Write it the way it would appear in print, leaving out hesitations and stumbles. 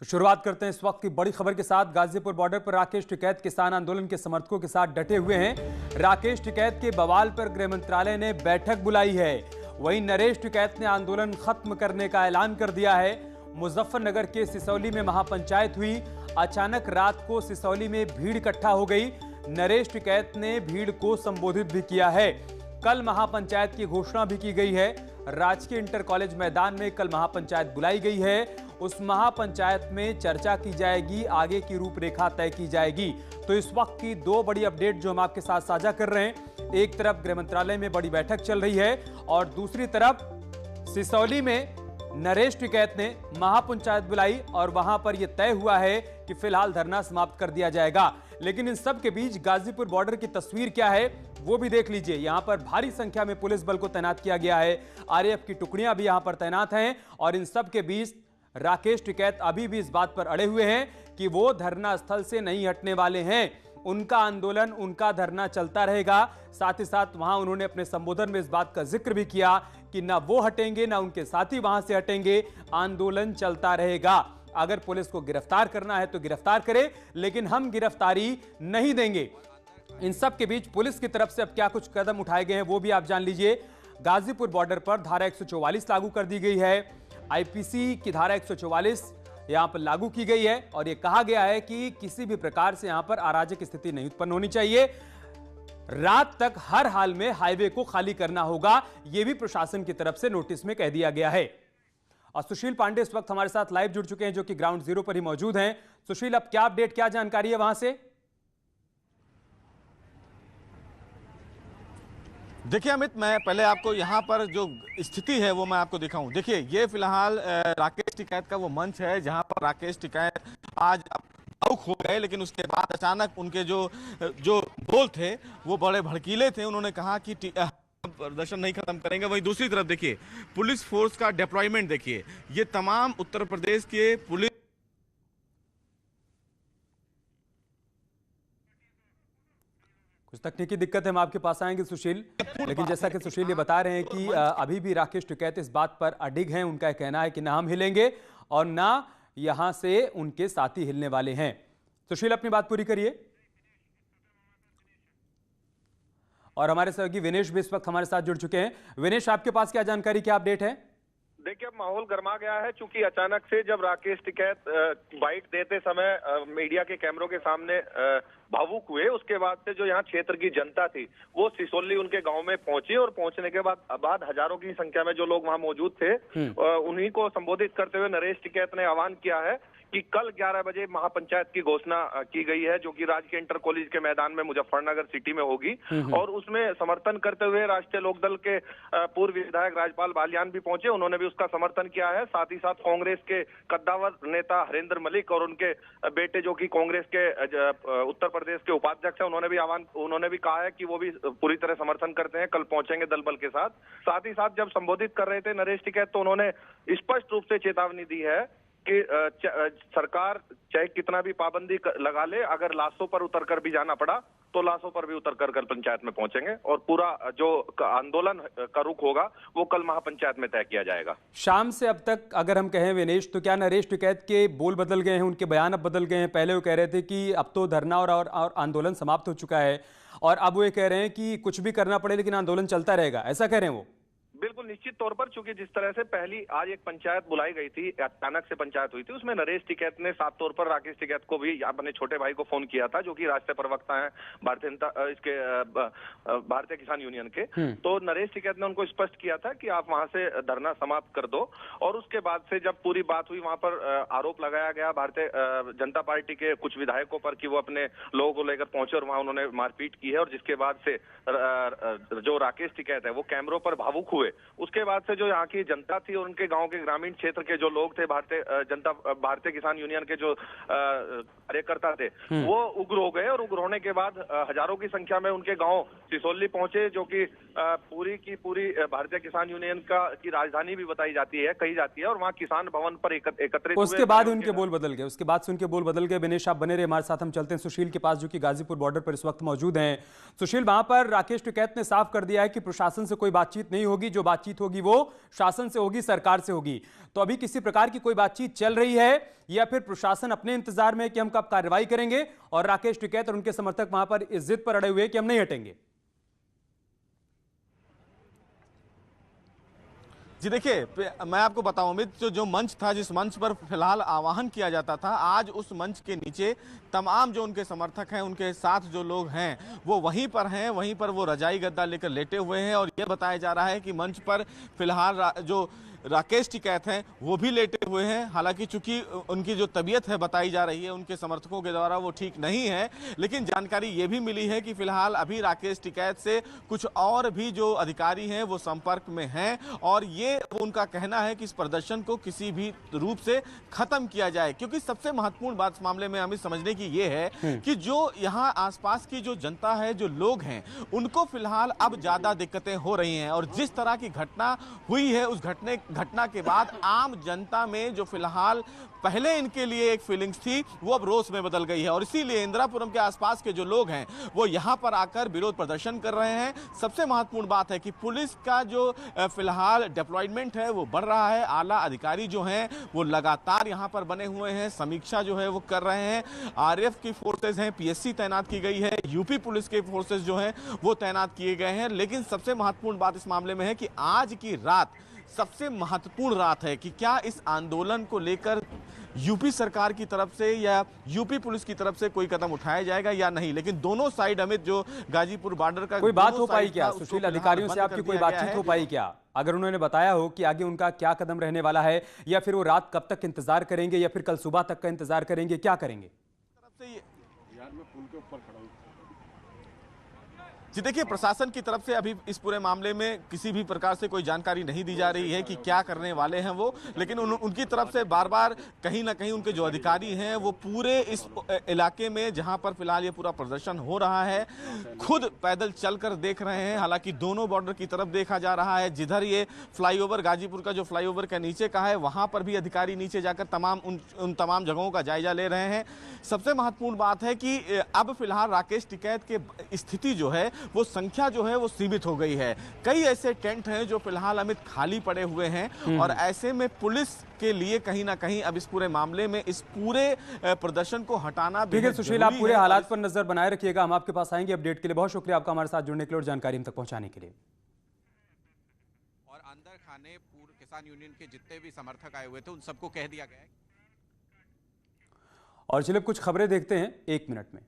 तो शुरुआत करते हैं इस वक्त की बड़ी खबर के साथ। गाजीपुर बॉर्डर पर राकेश टिकैत किसान आंदोलन के समर्थकों के साथ डटे हुए हैं। राकेश टिकैत के बवाल पर गृह मंत्रालय ने बैठक बुलाई है। वहीं नरेश टिकैत ने आंदोलन खत्म करने का ऐलान कर दिया है। मुजफ्फरनगर के सिसौली में महापंचायत हुई। अचानक रात को सिसौली में भीड़ इकट्ठा हो गई। नरेश टिकैत ने भीड़ को संबोधित भी किया है। कल महापंचायत की घोषणा भी की गई है। राजकीय इंटर कॉलेज मैदान में कल महापंचायत बुलाई गई है। उस महापंचायत में चर्चा की जाएगी, आगे की रूपरेखा तय की जाएगी। तो इस वक्त की दो बड़ी अपडेट जो हम आपके साथ साझा कर रहे हैं, एक तरफ गृह मंत्रालय में बड़ी बैठक चल रही है और दूसरी तरफ सिसौली में नरेश टिकैत ने महापंचायत बुलाई और वहां पर यह तय हुआ है कि फिलहाल धरना समाप्त कर दिया जाएगा। लेकिन इन सब के बीच गाजीपुर बॉर्डर की तस्वीर क्या है वो भी देख लीजिए। यहां पर भारी संख्या में पुलिस बल को तैनात किया गया है। आरएएफ की टुकड़ियां भी यहां पर तैनात हैं और इन सब के बीच राकेश टिकैत अभी भी इस बात पर अड़े हुए हैं कि वो धरना स्थल से नहीं हटने वाले हैं। उनका आंदोलन, उनका धरना चलता रहेगा। साथ ही साथ वहां उन्होंने अपने संबोधन में इस बात का जिक्र भी किया कि ना वो हटेंगे ना उनके साथी वहां से हटेंगे, आंदोलन चलता रहेगा। अगर पुलिस को गिरफ्तार करना है तो गिरफ्तार करे, लेकिन हम गिरफ्तारी नहीं देंगे। इन सब के बीच पुलिस की तरफ से अब क्या कुछ कदम उठाए गए हैं वो भी आप जान लीजिए। गाजीपुर बॉर्डर पर धारा 144 लागू कर दी गई है। आईपीसी की धारा 144 यहां पर लागू की गई है और यह कहा गया है कि किसी भी प्रकार से यहां पर अराजक स्थिति नहीं उत्पन्न होनी चाहिए। रात तक हर हाल में हाईवे को खाली करना होगा, यह भी प्रशासन की तरफ से नोटिस में कह दिया गया है। और सुशील पांडे इस वक्त हमारे साथ लाइव जुड़ चुके हैं, जो कि ग्राउंड जीरो पर ही मौजूद हैं। सुशील, अब क्या अपडेट, क्या जानकारी है वहां से? देखिए अमित, मैं पहले आपको यहाँ पर जो स्थिति है वो मैं आपको दिखाऊं। देखिए ये फिलहाल राकेश टिकैत का वो मंच है जहाँ पर राकेश टिकैत आज भावुक हो गए, लेकिन उसके बाद अचानक उनके जो बोल थे वो बड़े भड़कीले थे। उन्होंने कहा कि प्रदर्शन नहीं खत्म करेंगे। वहीं दूसरी तरफ देखिए पुलिस फोर्स का डिप्लॉयमेंट देखिए, ये तमाम उत्तर प्रदेश के पुलिस कुछ तकनीकी दिक्कत है, हम आपके पास आएंगे सुशील। लेकिन जैसा कि सुशील ये बता रहे हैं कि अभी भी राकेश टिकैत इस बात पर अडिग हैं। उनका कहना है कि ना हम हिलेंगे और ना यहां से उनके साथी हिलने वाले हैं। सुशील, अपनी बात पूरी करिए। और हमारे सहयोगी विनेश भी इस वक्त हमारे साथ जुड़ चुके हैं। विनेश, आपके पास क्या जानकारी, क्या अपडेट है? देखिए, अब माहौल गर्मा गया है, चूंकि अचानक से जब राकेश टिकैत बाइट देते समय मीडिया के कैमरों के सामने भावुक हुए, उसके बाद से जो यहाँ क्षेत्र की जनता थी वो सिसोली उनके गांव में पहुंची और पहुंचने के बाद हजारों की संख्या में जो लोग वहां मौजूद थे उन्हीं को संबोधित करते हुए नरेश टिकैत ने आह्वान किया है कि कल 11 बजे महापंचायत की घोषणा की गई है, जो कि राजकीय इंटर कॉलेज के मैदान में मुजफ्फरनगर सिटी में होगी। और उसमें समर्थन करते हुए राष्ट्रीय लोकदल के पूर्व विधायक राजपाल बालियान भी पहुंचे, उन्होंने भी उसका समर्थन किया है। साथ ही साथ कांग्रेस के कद्दावर नेता हरेंद्र मलिक और उनके बेटे, जो कि कांग्रेस के उत्तर प्रदेश के उपाध्यक्ष है, उन्होंने भी कहा है कि वो भी पूरी तरह समर्थन करते हैं, कल पहुंचेंगे दल बल के साथ। साथ ही साथ जब संबोधित कर रहे थे नरेश टिकैत, तो उन्होंने स्पष्ट रूप से चेतावनी दी है कि सरकार चाहे कितना भी पाबंदी लगा ले, अगर लाशों पर उतरकर भी जाना पड़ा तो लाशों पर भी उतरकर कल पंचायत में पहुंचेंगे और पूरा जो आंदोलन का रुख होगा वो कल महापंचायत में तय किया जाएगा। शाम से अब तक अगर हम कहें विनेश, तो क्या नरेश टिकैत के बोल बदल गए हैं, उनके बयान अब बदल गए हैं? पहले वो कह रहे थे कि अब तो धरना और आंदोलन समाप्त हो चुका है और अब वो ये कह रहे हैं कि कुछ भी करना पड़े लेकिन आंदोलन चलता रहेगा, ऐसा कह रहे हैं वो? बिल्कुल निश्चित तौर पर, चूंकि जिस तरह से पहली आज एक पंचायत बुलाई गई थी, अचानक से पंचायत हुई थी, उसमें नरेश टिकैत ने साफ तौर पर राकेश टिकैत को भी अपने छोटे भाई को फोन किया था, जो कि राष्ट्रीय प्रवक्ता हैं भारतीय किसान यूनियन के। तो नरेश टिकैत ने उनको स्पष्ट किया था कि आप वहां से धरना समाप्त कर दो। और उसके बाद से जब पूरी बात हुई, वहां पर आरोप लगाया गया भारतीय जनता पार्टी के कुछ विधायकों पर कि वो अपने लोगों को लेकर पहुंचे और वहां उन्होंने मारपीट की है। और जिसके बाद से जो राकेश टिकैत है वो कैमरों पर भावुक हुए। उसके बाद से जो यहाँ की जनता थी और उनके गांव के ग्रामीण क्षेत्र के जो लोग थे, भारतीय किसान यूनियन के जो कार्यकर्ता थे, वो उग्र हो गए। और उग्र होने के बाद हजारों की संख्या में उनके गांव सिसोली पहुंचे, जो कि पूरी की पूरी भारतीय किसान यूनियन की राजधानी भी बताई जाती है, कही जाती है। और वहाँ किसान भवन पर एकत्रित हुए। उसके बाद उनके बोल बदल गए, उसके बाद से उनके बोल बदल गए। विनेश, आप बने रहे हमारे साथ। हम चलते हैं सुशील के पास, जो कि गाजीपुर बॉर्डर पर इस वक्त मौजूद हैं। सुशील, वहां पर राकेश टिकैत ने साफ कर दिया है कि प्रशासन से कोई बातचीत नहीं होगी, जो बातचीत होगी वो शासन से होगी, सरकार से होगी। तो अभी किसी प्रकार की कोई बातचीत चल रही है या फिर प्रशासन अपने इंतजार में है कि हम कब कार्रवाई करेंगे और राकेश टिकैत और उनके समर्थक वहां पर इस जिद पर अड़े हुए कि हम नहीं हटेंगे? जी देखिए, मैं आपको बताऊं अमित, जो मंच था, जिस मंच पर फिलहाल आह्वान किया जाता था, आज उस मंच के नीचे तमाम जो उनके समर्थक हैं, उनके साथ जो लोग हैं वो वहीं पर हैं, वहीं पर वो रजाई गद्दा लेकर लेटे हुए हैं। और ये बताया जा रहा है कि मंच पर फिलहाल जो राकेश टिकैत हैं वो भी लेटे हुए हैं। हालांकि चूंकि उनकी जो तबीयत है बताई जा रही है उनके समर्थकों के द्वारा वो ठीक नहीं है, लेकिन जानकारी ये भी मिली है कि फिलहाल अभी राकेश टिकैत से कुछ और भी जो अधिकारी हैं वो संपर्क में हैं और ये उनका कहना है कि इस प्रदर्शन को किसी भी रूप से खत्म किया जाए। क्योंकि सबसे महत्वपूर्ण बात इस मामले में हमें समझने की ये है कि जो यहाँ आसपास की जो जनता है, जो लोग हैं, उनको फिलहाल अब ज्यादा दिक्कतें हो रही हैं और जिस तरह की घटना हुई है उस घटना के बाद आम जनता में जो फिलहाल पहले इनके लिए एक फीलिंग्स थी वो अब रोष में बदल गई है और इसीलिए इंदिरापुरम के आसपास के जो लोग हैं वो यहां पर आकर विरोध प्रदर्शन कर रहे हैं। सबसे महत्वपूर्ण बात है कि पुलिस का जो फिलहाल डिप्लॉयमेंट है वो बढ़ रहा है। आला अधिकारी जो हैं वो लगातार यहां पर बने हुए हैं, समीक्षा जो है वो कर रहे हैं। आरएएफ की फोर्सेज हैं, पीएससी तैनात की गई है, यूपी पुलिस के फोर्सेज जो हैं वो तैनात किए गए हैं। लेकिन सबसे महत्वपूर्ण बात इस मामले में है कि आज की रात सबसे महत्वपूर्ण रात है कि क्या इस आंदोलन को लेकर यूपी सरकार की तरफ से या यूपी पुलिस की तरफ से कोई कदम उठाया जाएगा या नहीं। लेकिन दोनों साइड अमित, जो गाजीपुर बॉर्डर का कोई बात हो पाई क्या सुशील? अधिकारियों से आपकी कोई बातचीत हो पाई क्या? अगर उन्होंने बताया हो कि आगे उनका क्या कदम रहने वाला है या फिर वो रात कब तक इंतजार करेंगे या फिर कल सुबह तक का इंतजार करेंगे, क्या करेंगे? यार मैं पुल के ऊपर खड़ा हूं। जी देखिए, प्रशासन की तरफ से अभी इस पूरे मामले में किसी भी प्रकार से कोई जानकारी नहीं दी जा रही है कि क्या करने वाले हैं वो, लेकिन उनकी तरफ से बार बार कहीं ना कहीं उनके जो अधिकारी हैं वो पूरे इस इलाके में जहां पर फिलहाल ये पूरा प्रदर्शन हो रहा है खुद पैदल चलकर देख रहे हैं। हालांकि दोनों बॉर्डर की तरफ देखा जा रहा है। जिधर ये फ्लाईओवर, गाजीपुर का जो फ्लाईओवर का नीचे का है, वहां पर भी अधिकारी नीचे जाकर उन तमाम जगहों का जायजा ले रहे हैं। सबसे महत्वपूर्ण बात है कि अब फिलहाल राकेश टिकैत के स्थिति जो है वो संख्या जो है वो सीमित हो गई है। कई ऐसे टेंट हैं जो फिलहाल अमित खाली पड़े हुए हैं और ऐसे में पुलिस के लिए कहीं ना कहीं अब इस पूरे मामले में इस पूरे प्रदर्शन को हटाना ठीक है सुशील, आप पूरे हालात पर नजर बनाए रखिएगा। हम आपके पास आएंगे अपडेट के लिए। बहुत शुक्रिया आपका हमारे साथ जुड़ने के लिए और जानकारी हम तक पहुंचाने के लिए। और अंदर खाने पूर्व किसान यूनियन के जितने भी समर्थक आए हुए थे उन सबको कह दिया गया है। और चलिए कुछ खबरें देखते हैं 1 मिनट में।